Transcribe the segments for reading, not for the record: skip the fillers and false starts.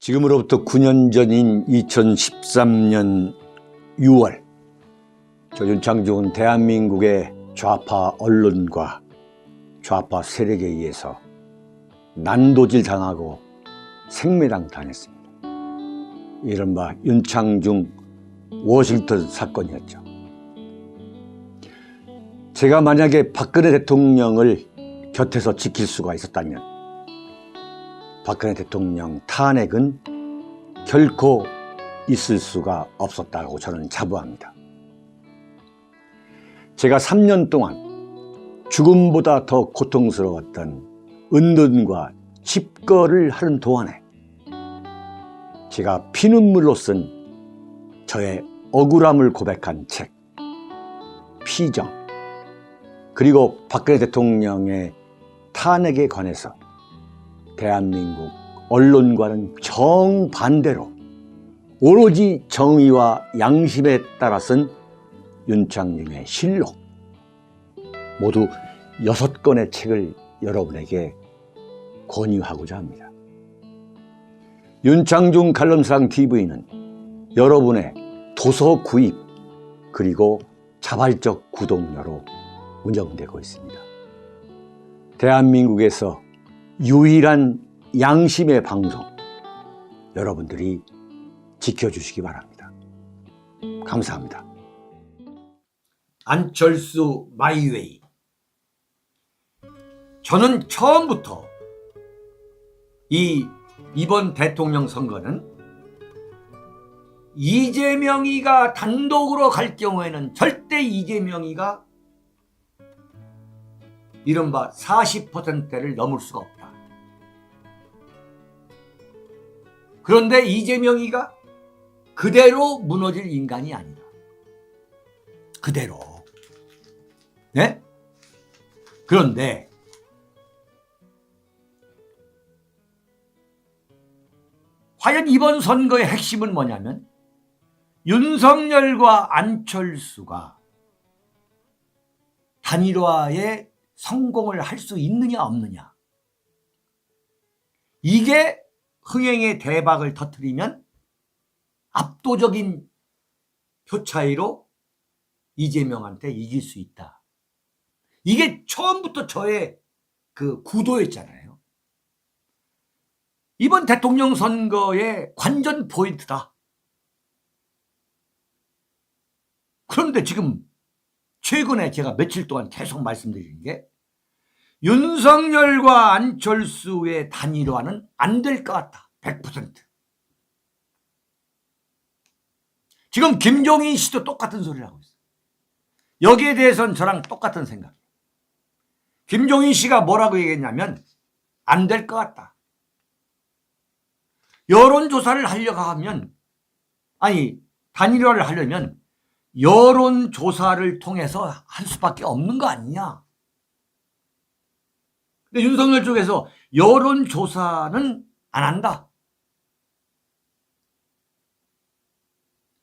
지금으로부터 9년 전인 2013년 6월 윤창중은 대한민국의 좌파 언론과 좌파 세력에 의해서 난도질 당하고 생매당 당했습니다. 이른바 윤창중 워싱턴 사건이었죠. 제가 만약에 박근혜 대통령을 곁에서 지킬 수가 있었다면 박근혜 대통령 탄핵은 결코 있을 수가 없었다고 저는 자부합니다. 제가 3년 동안 죽음보다 더 고통스러웠던 은둔과 집거를 하는 동안에 제가 피눈물로 쓴 저의 억울함을 고백한 책 피정, 그리고 박근혜 대통령의 탄핵에 관해서 대한민국 언론과는 정반대로 오로지 정의와 양심에 따라 쓴 윤창중의 실록, 모두 6권의 책을 여러분에게 권유하고자 합니다. 윤창중 칼럼상 TV는 여러분의 도서 구입 그리고 자발적 구독료로 운영되고 있습니다. 대한민국에서 유일한 양심의 방송, 여러분들이 지켜주시기 바랍니다. 감사합니다. 안철수 마이웨이. 저는 처음부터 이번 대통령 선거는 이재명이가 단독으로 갈 경우에는 절대 이재명이가 이른바 40%를 넘을 수가 없다. 그런데 이재명이가 그대로 무너질 인간이 아니다. 그대로. 네? 그런데 과연 이번 선거의 핵심은 뭐냐면 윤석열과 안철수가 단일화에 성공을 할 수 있느냐 없느냐. 이게 흥행의 대박을 터뜨리면 압도적인 표 차이로 이재명한테 이길 수 있다. 이게 처음부터 저의 그 구도였잖아요. 이번 대통령 선거의 관전 포인트다. 그런데 지금 최근에 제가 며칠 동안 계속 말씀드린 게 윤석열과 안철수의 단일화는 안 될 것 같다. 100%. 지금 김종인 씨도 똑같은 소리를 하고 있어요. 여기에 대해서는 저랑 똑같은 생각이에요. 김종인 씨가 뭐라고 얘기했냐면 안 될 것 같다. 여론조사를 하려고 하면, 아니 단일화를 하려면 여론조사를 통해서 할 수밖에 없는 거 아니냐. 근데 윤석열 쪽에서 여론조사는 안 한다.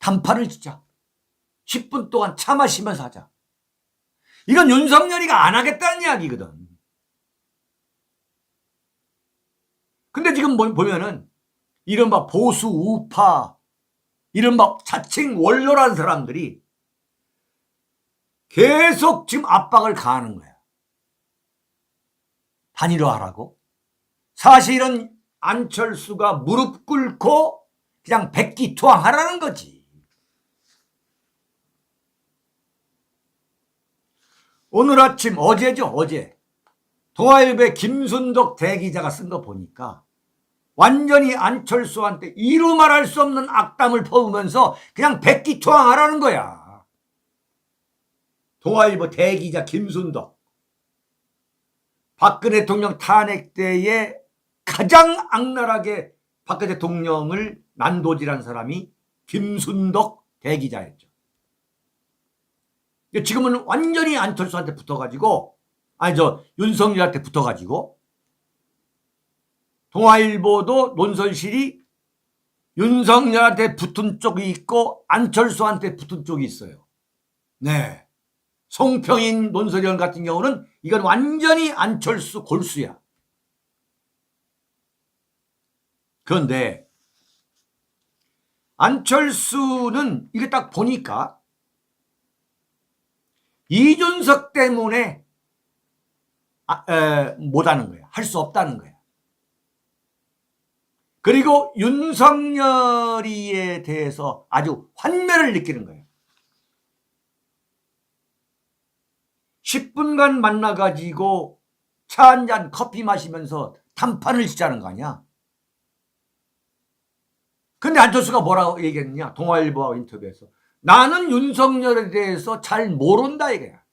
단판을 짓자. 10분 동안 차 마시면서 하자. 이건 윤석열이가 안 하겠다는 이야기거든. 근데 지금 보면은 이른바 보수 우파, 이른바 자칭 원로라는 사람들이 계속 지금 압박을 가하는 거야. 단일화하라고. 사실은 안철수가 무릎 꿇고 그냥 백기투항하라는 거지. 오늘 아침, 어제죠, 어제 동아일보의 김순덕 대기자가 쓴 거 보니까 완전히 안철수한테 이루 말할 수 없는 악담을 퍼부으면서 그냥 백기투항하라는 거야. 동아일보 대기자 김순덕. 박근혜 대통령 탄핵 때에 가장 악랄하게 박근혜 대통령을 난도질한 사람이 김순덕 대기자였죠. 지금은 완전히 안철수한테 붙어가지고, 윤석열한테 붙어가지고, 동아일보도 논설실이 윤석열한테 붙은 쪽이 있고 안철수한테 붙은 쪽이 있어요. 네. 송평인 논설위원 같은 경우는 이건 완전히 안철수 골수야. 그런데 안철수는 이게 딱 보니까 이준석 때문에 못하는 거야. 할 수 없다는 거야. 그리고 윤석열이에 대해서 아주 환멸을 느끼는 거예요. 10분간 만나가지고 차 한 잔 커피 마시면서 단판을 짓자는 거 아니야. 근데 안철수가 뭐라고 얘기했느냐. 동아일보와 인터뷰에서 나는 윤석열에 대해서 잘 모른다 이거야.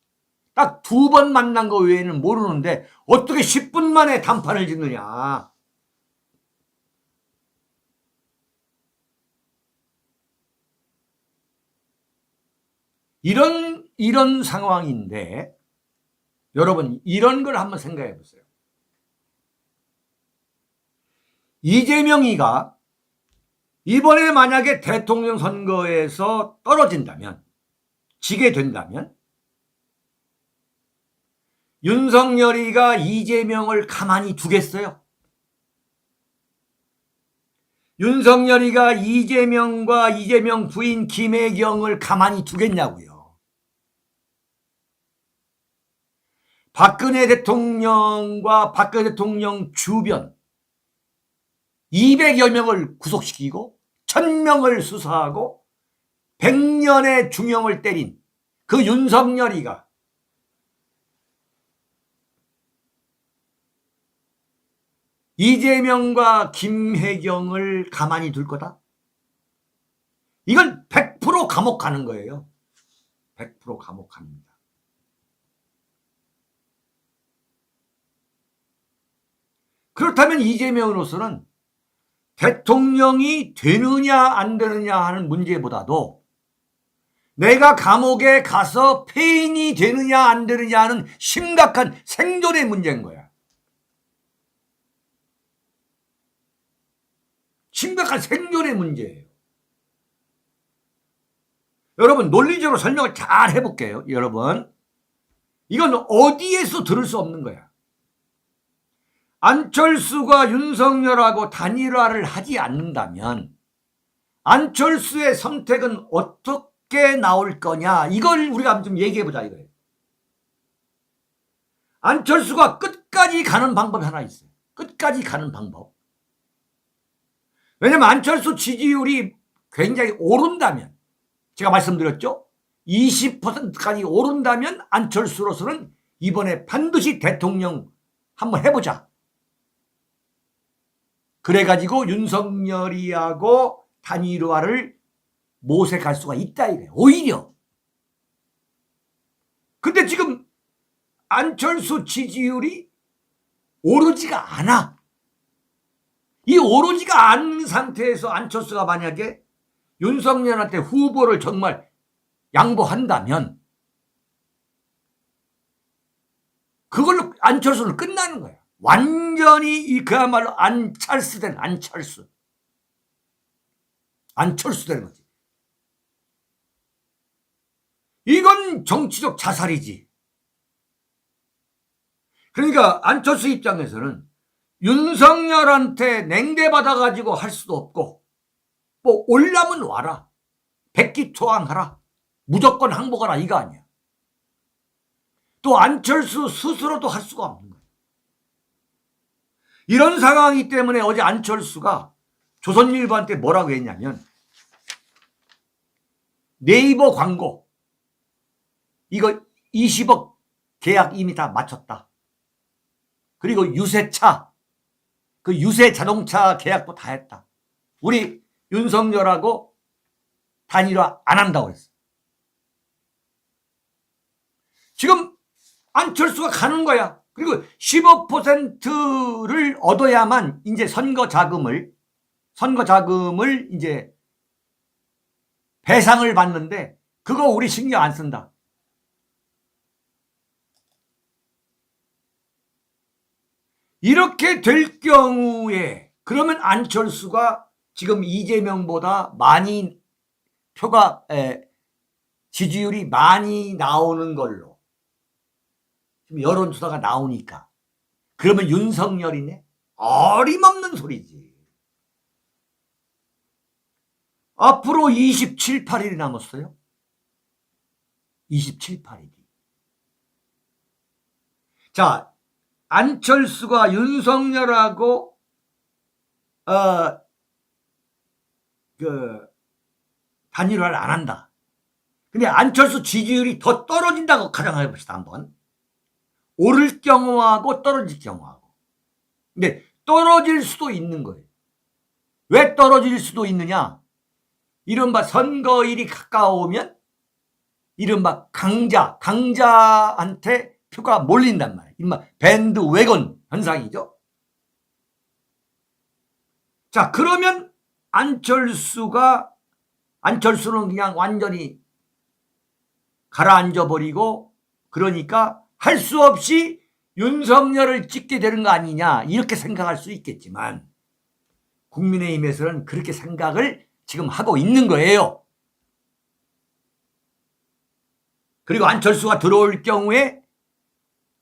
딱 2번 만난 거 외에는 모르는데 어떻게 10분 만에 단판을 짓느냐. 이런 상황인데 여러분 이런 걸 한번 생각해 보세요. 이재명이가 이번에 만약에 대통령 선거에서 떨어진다면, 지게 된다면 윤석열이가 이재명을 가만히 두겠어요? 윤석열이가 이재명과 이재명 부인 김혜경을 가만히 두겠냐고요. 박근혜 대통령과 박근혜 대통령 주변 200여 명을 구속시키고 1000명을 수사하고 100년의 중형을 때린 그 윤석열이가 이재명과 김혜경을 가만히 둘 거다? 이건 100% 감옥 가는 거예요. 100% 감옥 갑니다. 그렇다면 이재명으로서는 대통령이 되느냐 안 되느냐 하는 문제보다도 내가 감옥에 가서 폐인이 되느냐 안 되느냐 하는 심각한 생존의 문제인 거야. 심각한 생존의 문제예요. 여러분 논리적으로 설명을 잘 해볼게요. 여러분 이건 어디에서 들을 수 없는 거야. 안철수가 윤석열하고 단일화를 하지 않는다면 안철수의 선택은 어떻게 나올 거냐, 이걸 우리가 좀 얘기해보자 이거예요. 안철수가 끝까지 가는 방법이 하나 있어요. 끝까지 가는 방법. 왜냐면 안철수 지지율이 굉장히 오른다면, 제가 말씀드렸죠, 20%까지 오른다면 안철수로서는 이번에 반드시 대통령 한번 해보자, 그래가지고 윤석열이하고 단일화를 모색할 수가 있다 이거예요. 오히려. 근데 지금 안철수 지지율이 오르지가 않아. 이 오르지가 않은 상태에서 안철수가 만약에 윤석열한테 후보를 정말 양보한다면 그걸로 안철수는 끝나는 거야. 완전히 그야말로 안철수된 안철수 되는 거지. 이건 정치적 자살이지. 그러니까 안철수 입장에서는 윤석열한테 냉대받아가지고 할 수도 없고, 뭐 올라면 와라, 백기투항하라, 무조건 항복하라, 이거 아니야. 또 안철수 스스로도 할 수가 없는 거야. 이런 상황이기 때문에 어제 안철수가 조선일보한테 뭐라고 했냐면, 네이버 광고 이거 20억 계약 이미 다 마쳤다. 그리고 유세차, 그 유세 자동차 계약도 다 했다. 우리 윤석열하고 단일화 안 한다고 했어. 지금 안철수가 가는 거야. 그리고 15%를 얻어야만 이제 선거 자금을 이제 배상을 받는데, 그거 우리 신경 안 쓴다. 이렇게 될 경우에 그러면 안철수가 지금 이재명보다 많이 지지율이 많이 나오는 걸로 지금 여론조사가 나오니까, 그러면 윤석열이네? 어림없는 소리지. 앞으로 27, 8일이 남았어요. 27, 8일이. 자, 안철수가 윤석열하고 단일화를 안 한다. 근데 안철수 지지율이 더 떨어진다고 가정해 봅시다. 한번. 오를 경우하고 떨어질 경우하고. 근데 떨어질 수도 있는 거예요. 왜 떨어질 수도 있느냐? 이른바 선거일이 가까우면 이른바 강자한테 표가 몰린단 말이에요. 이른바 밴드웨건 현상이죠. 자, 그러면 안철수는 그냥 완전히 가라앉아 버리고, 그러니까 할 수 없이 윤석열을 찍게 되는 거 아니냐, 이렇게 생각할 수 있겠지만 국민의힘에서는 그렇게 생각을 지금 하고 있는 거예요. 그리고 안철수가 들어올 경우에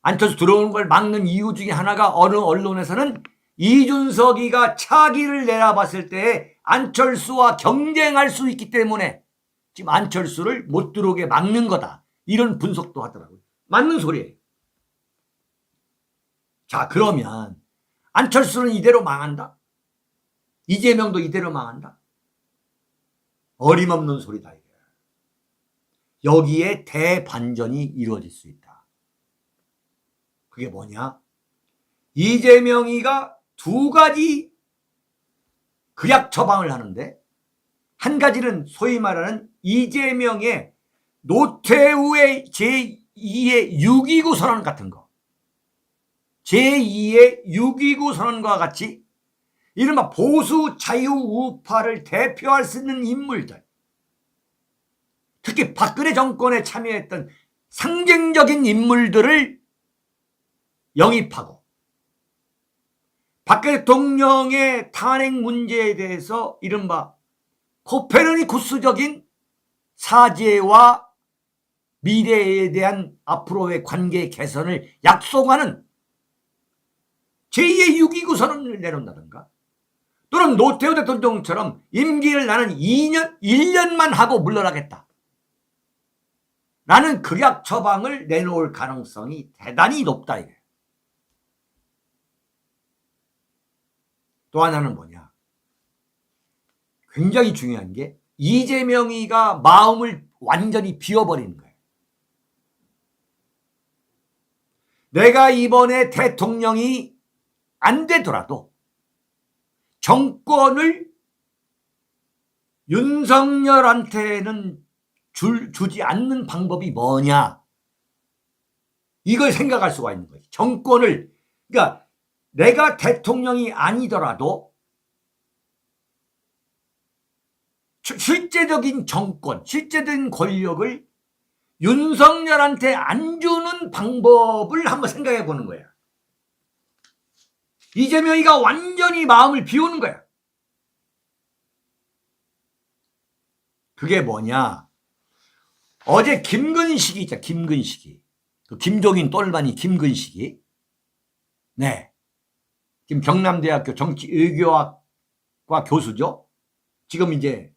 안철수 들어오는 걸 막는 이유 중에 하나가 어느 언론에서는 이준석이가 차기를 내다봤을 때 안철수와 경쟁할 수 있기 때문에 지금 안철수를 못 들어오게 막는 거다, 이런 분석도 하더라고요. 맞는 소리예요. 자, 그러면 안철수는 이대로 망한다? 이재명도 이대로 망한다? 어림없는 소리다. 여기에 대반전이 이루어질 수 있다. 그게 뭐냐? 이재명이가 두 가지 극약 처방을 하는데, 한 가지는 소위 말하는 이재명의 노태우의 제2의 6.29 선언 같은 거, 제2의 6.29 선언과 같이 이른바 보수 자유 우파를 대표할 수 있는 인물들, 특히 박근혜 정권에 참여했던 상징적인 인물들을 영입하고, 박 대통령의 탄핵 문제에 대해서 이른바 코페르니쿠스적인 사죄와 미래에 대한 앞으로의 관계 개선을 약속하는 제2의 6.29 선언을 내놓는다든가, 또는 노태우 대통령처럼 임기를 나는 1년만 하고 물러나겠다 라는 극약 처방을 내놓을 가능성이 대단히 높다, 이거예요. 또 하나는 뭐냐? 굉장히 중요한 게 이재명이가 마음을 완전히 비워버리는 거예요. 내가 이번에 대통령이 안 되더라도 정권을 윤석열한테는 주지 않는 방법이 뭐냐, 이걸 생각할 수가 있는 거예요. 정권을, 그러니까 내가 대통령이 아니더라도 실제적인 정권, 실제적인 권력을 윤석열한테 안 주는 방법을 한번 생각해 보는 거야. 이재명이가 완전히 마음을 비우는 거야. 그게 뭐냐? 어제 김근식이 있잖아, 김근식이. 그 김종인 똘마니 김근식이. 네. 지금 경남대학교 정치외교학과 교수죠. 지금 이제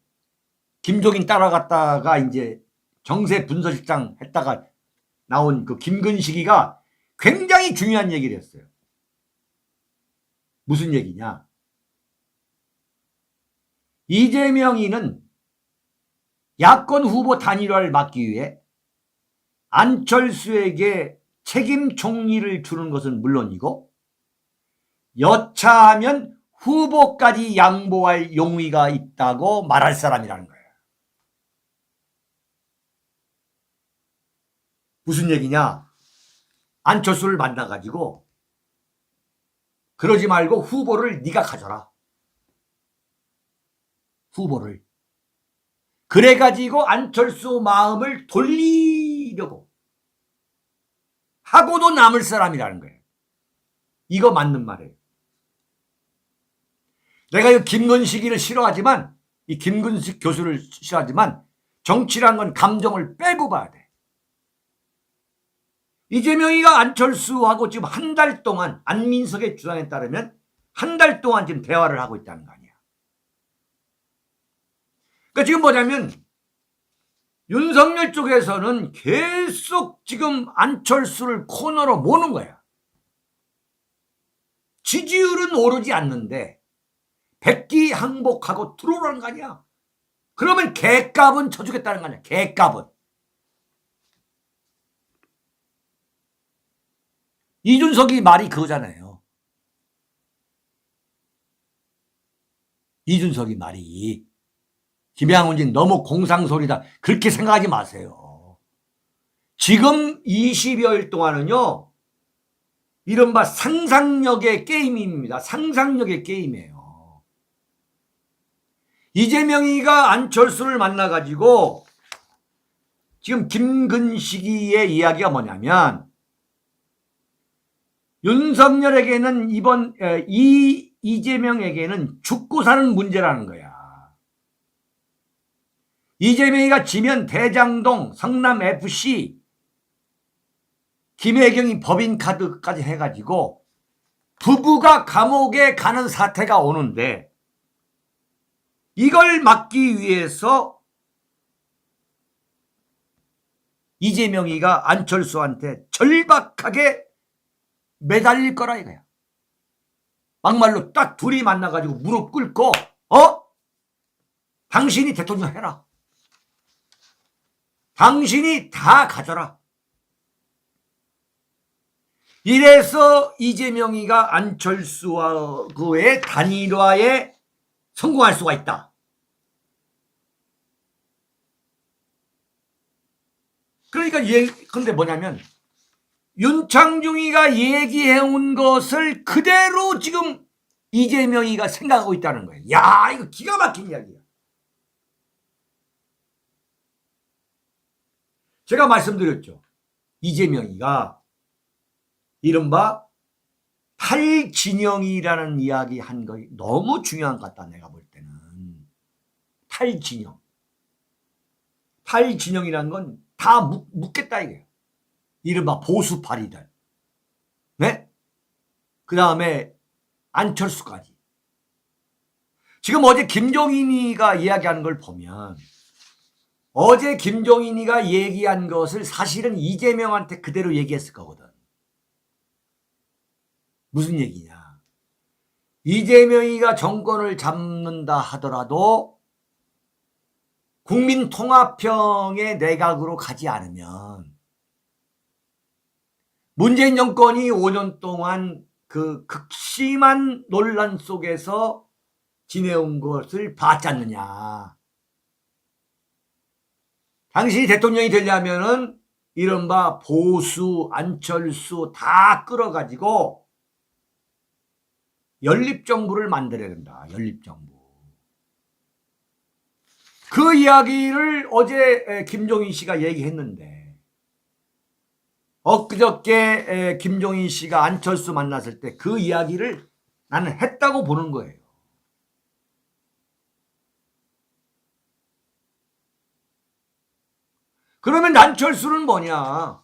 김종인 따라갔다가 이제 정세 분서실장 했다가 나온 그 김근식이가 굉장히 중요한 얘기를 했어요. 무슨 얘기냐? 이재명이는 야권 후보 단일화를 막기 위해 안철수에게 책임 총리를 주는 것은 물론이고 여차하면 후보까지 양보할 용의가 있다고 말할 사람이라는 거예요. 무슨 얘기냐? 안철수를 만나가지고 그러지 말고 후보를 네가 가져라. 후보를. 그래가지고 안철수 마음을 돌리려고 하고도 남을 사람이라는 거예요. 이거 맞는 말이에요. 내가 이 김근식이를 싫어하지만, 이 김근식 교수를 싫어하지만 정치란 건 감정을 빼고 봐야 돼. 이재명이가 안철수하고 지금 한 달 동안, 안민석의 주장에 따르면 한 달 동안 지금 대화를 하고 있다는 거 아니야. 그러니까 지금 뭐냐면 윤석열 쪽에서는 계속 지금 안철수를 코너로 모는 거야. 지지율은 오르지 않는데 백기항복하고 들어오라는 거 아니야. 그러면 개값은 쳐주겠다는 거 아니야. 개값은. 이준석이 말이 그거잖아요. 이준석이 말이 김양훈진 너무 공상소리다. 그렇게 생각하지 마세요. 지금 20여일 동안은요. 이른바 상상력의 게임입니다. 상상력의 게임이에요. 이재명이가 안철수를 만나가지고 지금 김근식이의 이야기가 뭐냐면 윤석열에게는 이재명에게는 죽고 사는 문제라는 거야. 이재명이가 지면 대장동, 성남FC, 김혜경이 법인카드까지 해가지고 부부가 감옥에 가는 사태가 오는데 이걸 막기 위해서 이재명이가 안철수한테 절박하게 매달릴 거라 이거야. 막말로 딱 둘이 만나가지고 무릎 꿇고 당신이 대통령 해라. 당신이 다 가져라. 이래서 이재명이가 안철수와의 단일화에 성공할 수가 있다. 그러니까 근데 뭐냐면 윤창중이가 얘기해온 것을 그대로 지금 이재명이가 생각하고 있다는 거예요. 야, 이거 기가 막힌 이야기야. 제가 말씀드렸죠. 이재명이가 이른바 탈진영이라는 이야기 한 거 너무 중요한 것 같다. 내가 볼 때는. 탈진영. 탈진영이라는 건 다 묻겠다 이게. 이른바 보수파리들. 네? 그 다음에 안철수까지. 지금 어제 김종인이가 이야기하는 걸 보면 어제 김종인이가 얘기한 것을 사실은 이재명한테 그대로 얘기했을 거거든. 무슨 얘기냐. 이재명이가 정권을 잡는다 하더라도 국민통합형의 내각으로 가지 않으면 문재인 정권이 5년 동안 그 극심한 논란 속에서 지내온 것을 봤지 않느냐. 당신이 대통령이 되려면은 이른바 보수, 안철수 다 끌어가지고 연립정부를 만들어야 된다. 연립정부. 그 이야기를 어제 김종인 씨가 얘기했는데 엊그저께 김종인 씨가 안철수 만났을 때 그 이야기를 나는 했다고 보는 거예요. 그러면 안철수는 뭐냐?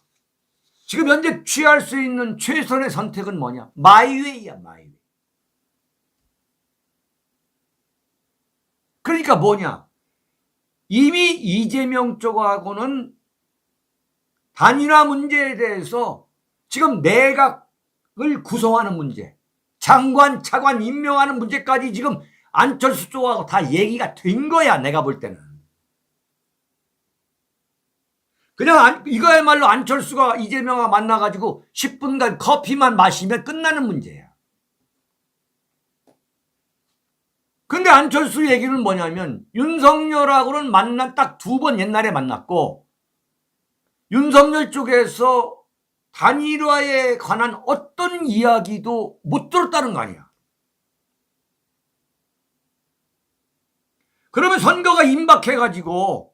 지금 현재 취할 수 있는 최선의 선택은 뭐냐? 마이웨이야, 마이웨이. 그러니까 뭐냐? 이미 이재명 쪽하고는 단일화 문제에 대해서 지금 내각을 구성하는 문제, 장관, 차관 임명하는 문제까지 지금 안철수 쪽하고 다 얘기가 된 거야, 내가 볼 때는. 그냥 이거야말로 안철수가 이재명과 만나가지고 10분간 커피만 마시면 끝나는 문제야. 근데 안철수 얘기는 뭐냐면 윤석열하고는 만난 딱 2번 옛날에 만났고 윤석열 쪽에서 단일화에 관한 어떤 이야기도 못 들었다는 거 아니야. 그러면 선거가 임박해가지고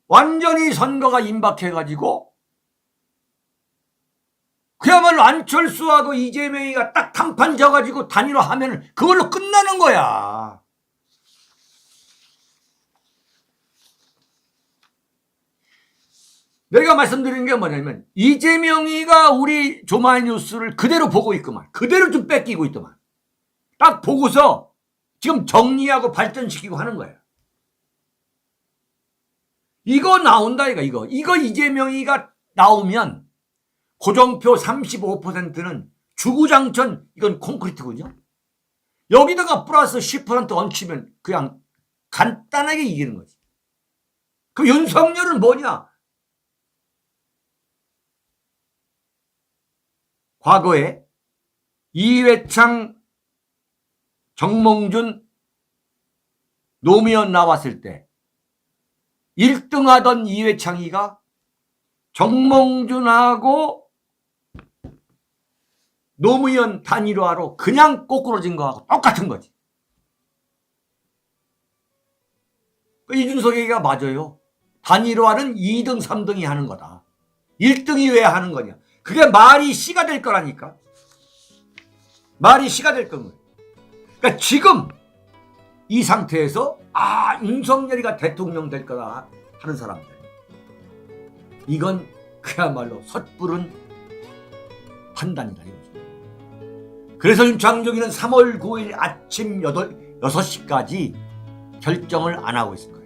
완전히 선거가 임박해가지고 그야말로 안철수하고 이재명이가 딱 단판 져가지고 단일화하면 그걸로 끝나는 거야. 내가 말씀드리는 게 뭐냐면 이재명이가 우리 조마이뉴스를 그대로 보고 있구만. 그대로 좀 뺏기고 있더만. 딱 보고서 지금 정리하고 발전시키고 하는 거야. 이거 나온다 이거 이재명이가 나오면 고정표 35%는 주구장천 이건 콘크리트군요. 여기다가 플러스 10% 얹히면 그냥 간단하게 이기는 거지. 그럼 윤석열은 뭐냐? 과거에 이회창, 정몽준, 노무현 나왔을 때 1등 하던 이회창이가 정몽준하고 노무현 단일화로 그냥 꼬꾸러진 거하고 똑같은 거지. 이준석 얘기가 맞아요. 단일화는 2등, 3등이 하는 거다. 1등이 왜 하는 거냐. 그게 말이 씨가 될 거라니까. 말이 씨가 될 거는 거예요. 그러니까 지금 이 상태에서 윤석열이가 대통령 될 거다 하는 사람들, 이건 그야말로 섣부른 판단이다 이거죠. 그래서 윤창정이는 3월 9일 아침 6시까지 결정을 안 하고 있을 거예요.